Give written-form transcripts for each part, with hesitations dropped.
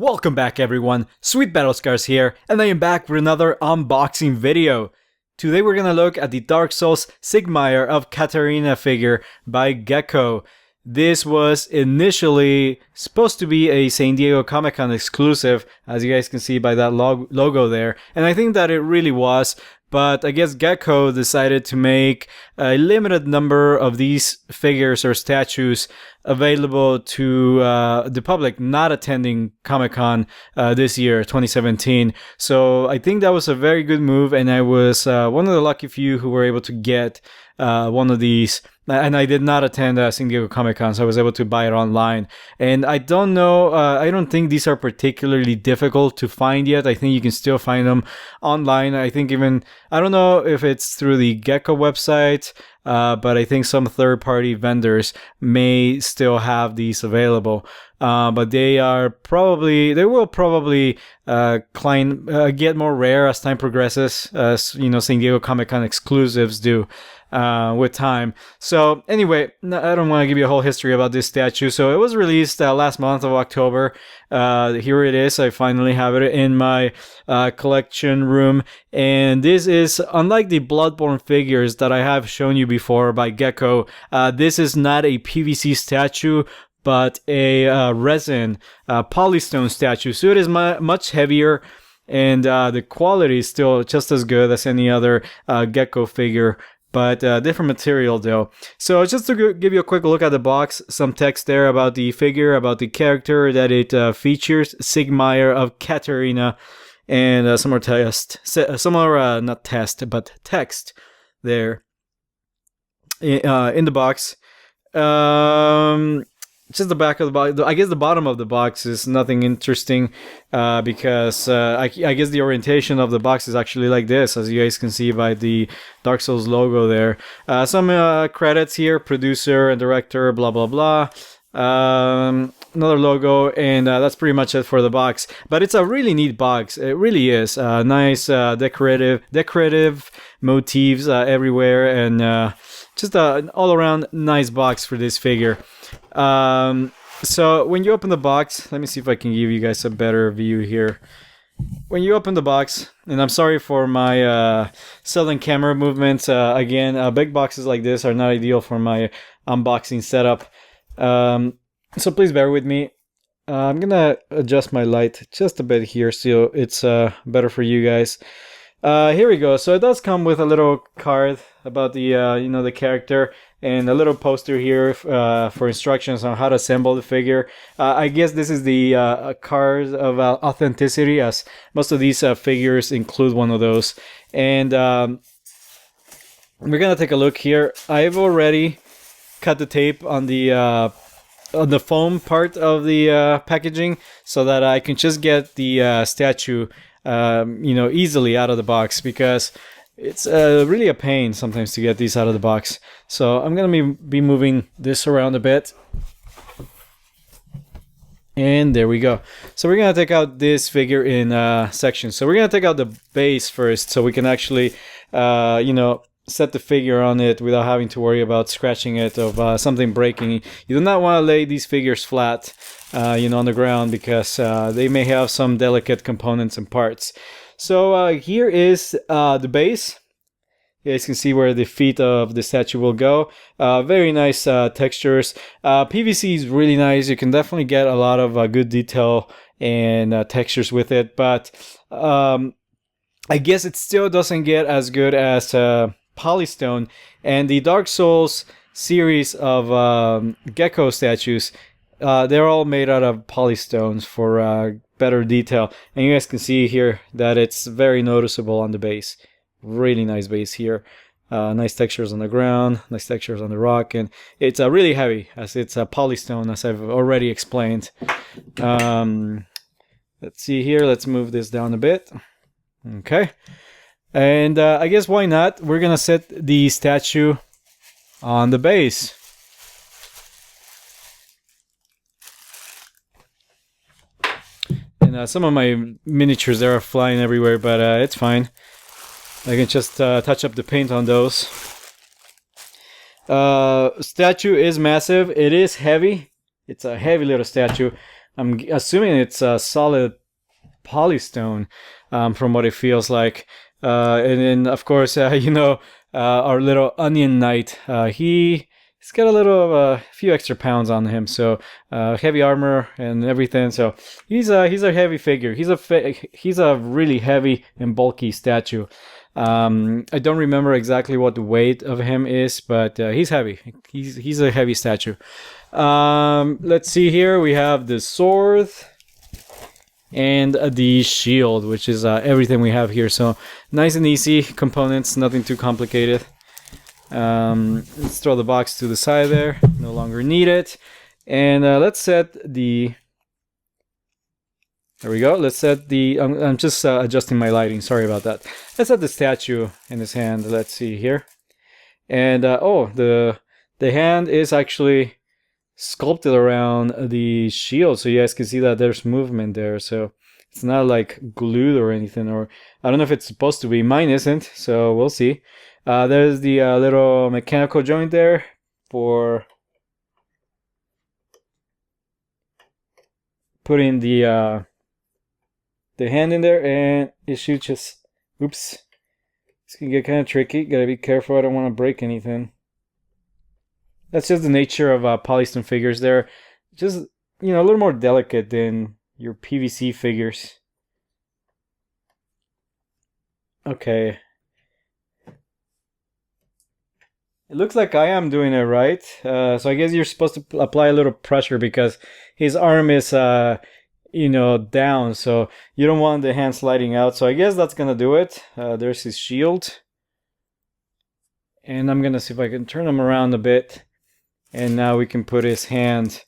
Welcome back everyone, SweetBattlescars here, and I am back with another unboxing video. Today we're gonna look at the Dark Souls Siegmeyer of Catarina figure by Gecco. This was initially supposed to be a San Diego Comic-Con exclusive, as you guys can see by that logo there, and I think that it really was. But I guess Gecco decided to make a limited number of these figures or statues available to the public not attending Comic-Con this year, 2017. So I think that was a very good move, and I was one of the lucky few who were able to get one of these. And I did not attend San Diego Comic-Con, so I was able to buy it online. And I don't know, I don't think these are particularly difficult to find yet. I think you can still find them online. I think even, I don't know if it's through the Gecco website, but I think some third-party vendors may still have these available. But they will probably get more rare as time progresses, as you know, San Diego Comic-Con exclusives do with time. So anyway, I don't want to give you a whole history about this statue. So it was released last month of October. Here it is. I finally have it in my collection room, and this is, unlike the BLOODBORNE figures that I have shown you before by Gecco, this is not a PVC statue, but a resin polystone statue. So it is much heavier, and the quality is still just as good as any other Gecco figure, but different material though. So just to give you a quick look at the box, some text there about the figure, about the character that it features, Siegmeyer of Catarina, and some more text, not test, but text there in the box. Just the back of the box. I guess the bottom of the box is nothing interesting because I guess the orientation of the box is actually like this, as you guys can see by the Dark Souls logo there. Some credits here, producer and director, blah blah blah. Another logo, and that's pretty much it for the box. But it's a really neat box. It really is. Nice decorative motifs everywhere, and just an all-around nice box for this figure. So when you open the box, let me see if I can give you guys a better view here. When you open the box, and I'm sorry for my sudden camera movements, again, big boxes like this are not ideal for my unboxing setup. So please bear with me. I'm gonna adjust my light just a bit here so it's better for you guys. Here we go. So it does come with a little card about the the character, and a little poster here for instructions on how to assemble the figure. I guess this is the card of authenticity, as most of these figures include one of those. And we're gonna take a look here. I've already cut the tape on the foam part of the packaging, so that I can just get the statue easily out of the box, because it's really a pain sometimes to get these out of the box. So I'm gonna be moving this around a bit, and there we go. So we're gonna take out this figure in sections. So we're gonna take out the base first, so we can actually set the figure on it without having to worry about scratching it of something breaking. You do not want to lay these figures flat on the ground, because they may have some delicate components and parts. So here is the base. You guys can see where the feet of the statue will go. Very nice textures. PVC is really nice. You can definitely get a lot of good detail and textures with it, but I guess it still doesn't get as good as polystone. And the Dark Souls series of Gecco statues, they're all made out of polystones for better detail, and you guys can see here that it's very noticeable on the base. Really nice base here. Nice textures on the ground, nice textures on the rock, and it's really heavy, as it's a polystone, as I've already explained. Let's see here, let's move this down a bit. Okay, and I guess why not? We're gonna set the statue on the base. And some of my miniatures there are flying everywhere, but it's fine. I can just touch up the paint on those. Statue is massive. It is heavy. It's a heavy little statue. I'm assuming it's a solid polystone, from what it feels like. And then, of course, our little onion knight. He's got a little of a few extra pounds on him, so heavy armor and everything. So he's a heavy figure. He's a really heavy and bulky statue. I don't remember exactly what the weight of him is, but he's heavy. He's a heavy statue. Let's see here. We have the sword and the shield, which is everything we have here. So nice and easy components, nothing too complicated. Let's throw the box to the side there. No longer need it. And let's set the... There we go. Let's set the... I'm just adjusting my lighting. Sorry about that. Let's set the statue in his hand. Let's see here. And oh, the hand is actually sculpted around the shield, so you guys can see that there's movement there. So it's not like glued or anything, or I don't know if it's supposed to be. Mine isn't, so we'll see. There's the little mechanical joint there for putting the hand in there, and it shoots just... Oops. This can get kind of tricky. Gotta be careful. I don't want to break anything. That's just the nature of polystone figures. They're just, a little more delicate than your PVC figures. Okay. It looks like I am doing it right. So I guess you're supposed to apply a little pressure because his arm is, down. So you don't want the hand sliding out. So I guess that's going to do it. There's his shield. And I'm going to see if I can turn him around a bit. And now we can put his hand.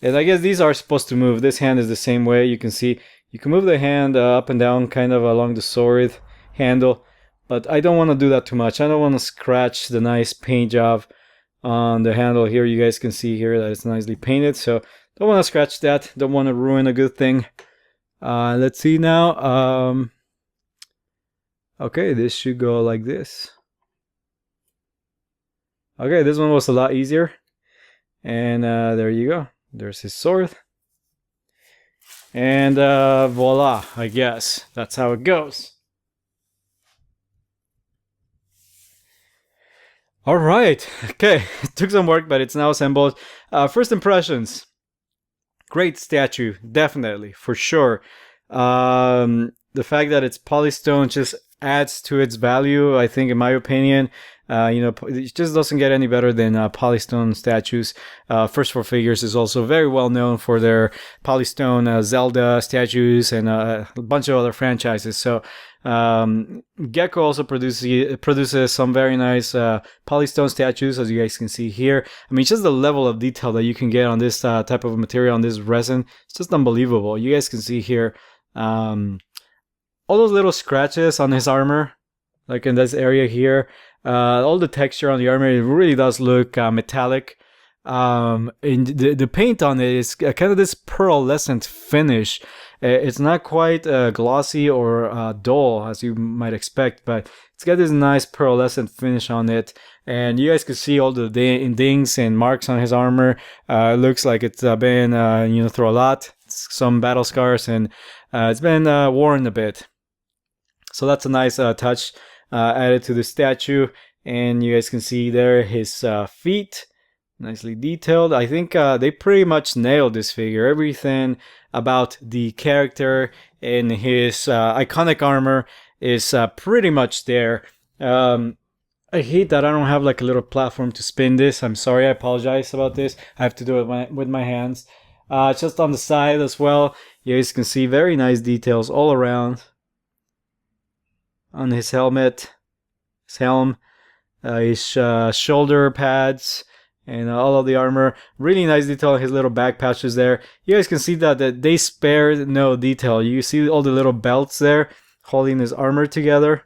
And I guess these are supposed to move. This hand is the same way. You can see you can move the hand up and down kind of along the sword handle. But I don't want to do that too much. I don't want to scratch the nice paint job on the handle here. You guys can see here that it's nicely painted. So don't want to scratch that. Don't want to ruin a good thing. Let's see now. Okay, this should go like this. Okay, this one was a lot easier. And there you go. There's his sword. And voila, I guess. That's how it goes. Alright, okay. It took some work, but it's now assembled. First impressions. Great statue, definitely, for sure. The fact that it's polystone just adds to its value, I think, in my opinion. It just doesn't get any better than polystone statues. First 4 Figures is also very well known for their polystone Zelda statues and a bunch of other franchises. So Gecko also produces some very nice polystone statues, as you guys can see here. I mean, just the level of detail that you can get on this type of material, on this resin, it's just unbelievable. You guys can see here all those little scratches on his armor, like in this area here. All the texture on the armor, it really does look metallic. And the paint on it is kind of this pearlescent finish. It's not quite glossy or dull as you might expect, but it's got this nice pearlescent finish on it. And you guys can see all the dings and marks on his armor. It looks like it's been through a lot. Some battle scars, and it's been worn a bit. So that's a nice touch added to the statue. And you guys can see there his feet, nicely detailed. I think they pretty much nailed this figure. Everything about the character and his iconic armor is pretty much there. I hate that I don't have like a little platform to spin this. I'm sorry, I apologize about this. I have to do it with my hands. Just on the side as well, you guys can see very nice details all around. On his helmet, his helm, his shoulder pads, and all of the armor. Really nice detail on his little back pouches there. You guys can see that they spared no detail. You see all the little belts there holding his armor together.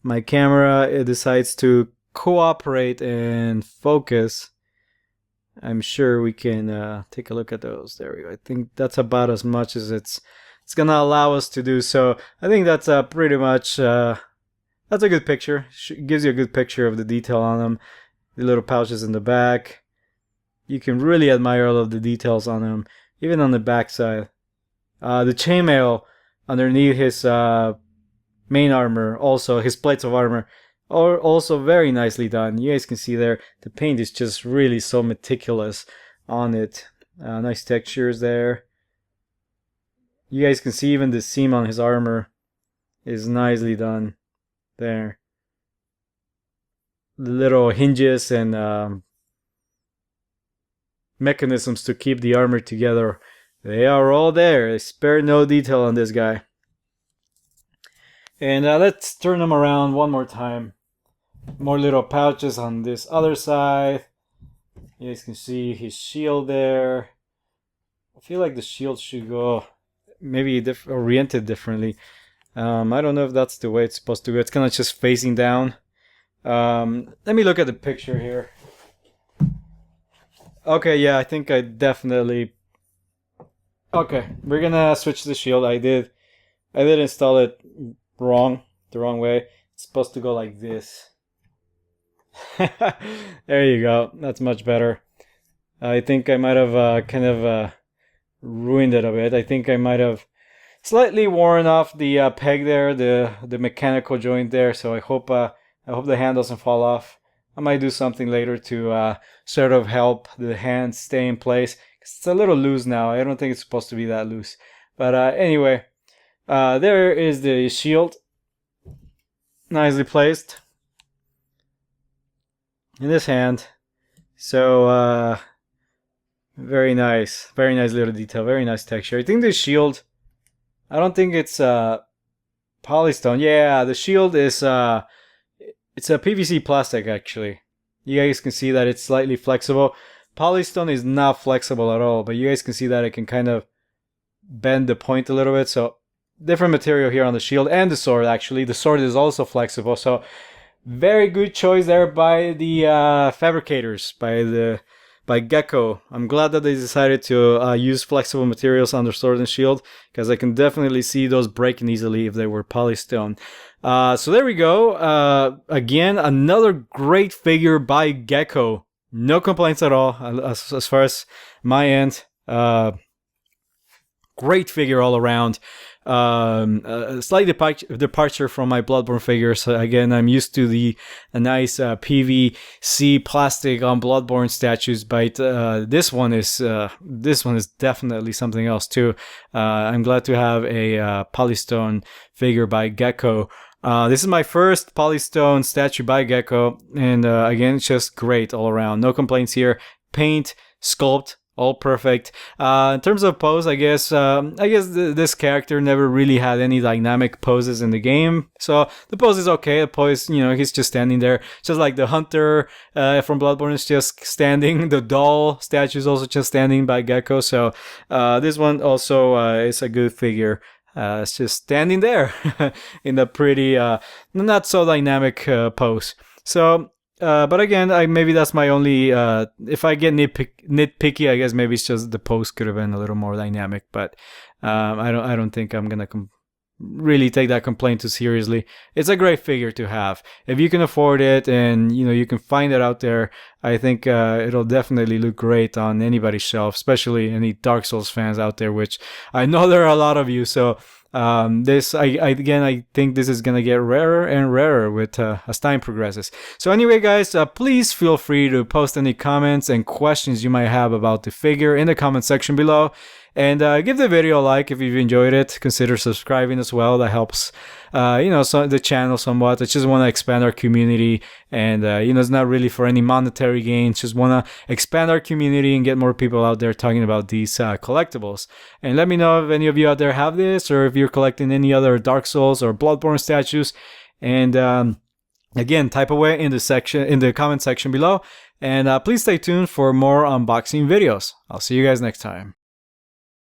My camera decides to cooperate and focus. I'm sure we can take a look at those. There we go. I think that's about as much as it's gonna allow us to do. So I think that's pretty much that's a good picture. Gives you a good picture of the detail on them. The little pouches in the back. You can really admire all of the details on him, even on the backside. The chainmail underneath his main armor, also his plates of armor, are also very nicely done. You guys can see there, the paint is just really so meticulous on it. Nice textures there. You guys can see even the seam on his armor is nicely done there. The little hinges and mechanisms to keep the armor together, they are all there. They spare no detail on this guy. And let's turn them around one more time. More little pouches on this other side. You guys can see his shield there. I feel like the shield should go maybe oriented differently. I don't know if that's the way it's supposed to go. It's kind of just facing down. Let me look at the picture here. Okay, yeah, I think I definitely... Okay, we're gonna switch the shield. I did install it wrong, the wrong way. It's supposed to go like this. There you go. That's much better. I think I might have kind of ruined it a bit. I think I might have slightly worn off the peg there, the mechanical joint there. So I hope the hand doesn't fall off. I might do something later to sort of help the hand stay in place. It's a little loose now. I don't think it's supposed to be that loose. But anyway, there is the shield. Nicely placed in this hand. So very nice little detail, very nice texture. I think the shield, I don't think it's polystone. Yeah, the shield is it's a PVC plastic actually. You guys can see that it's slightly flexible. Polystone is not flexible at all, but you guys can see that it can kind of bend the point a little bit. So different material here on the shield and the sword actually. The sword is also flexible. So very good choice there by the fabricators, by Gecco. I'm glad that they decided to use flexible materials on their sword and shield, because I can definitely see those breaking easily if they were polystone. So there we go. Again, another great figure by Gecco. No complaints at all as far as my end. Great figure all around. A slight departure from my Bloodborne figures. Again, I'm used to the nice PVC plastic on Bloodborne statues, but this one is definitely something else too. I'm glad to have a polystone figure by Gecco. This is my first polystone statue by Gecco, and again, it's just great all around. No complaints here. Paint, sculpt, all perfect. In terms of pose, I guess this character never really had any dynamic poses in the game, so the pose is okay. The pose, he's just standing there, just like the hunter from Bloodborne is just standing. The doll statue is also just standing by Gecco. So this one also is a good figure. It's just standing there in a pretty not so dynamic pose. So but again, maybe that's my only if I get nitpicky, I guess maybe it's just the pose could have been a little more dynamic. But I don't think I'm gonna really take that complaint too seriously. It's a great figure to have if you can afford it, and you can find it out there. I think it'll definitely look great on anybody's shelf, especially any Dark Souls fans out there, which I know there are a lot of you. So I think this is gonna get rarer and rarer with as time progresses. So anyway, guys, please feel free to post any comments and questions you might have about the figure in the comment section below. And give the video a like if you've enjoyed it. Consider subscribing as well. That helps, the channel somewhat. I just want to expand our community, and it's not really for any monetary gains. Just want to expand our community and get more people out there talking about these collectibles. And let me know if any of you out there have this, or if you're collecting any other Dark Souls or Bloodborne statues. And again, type away in the comment section below. And please stay tuned for more unboxing videos. I'll see you guys next time.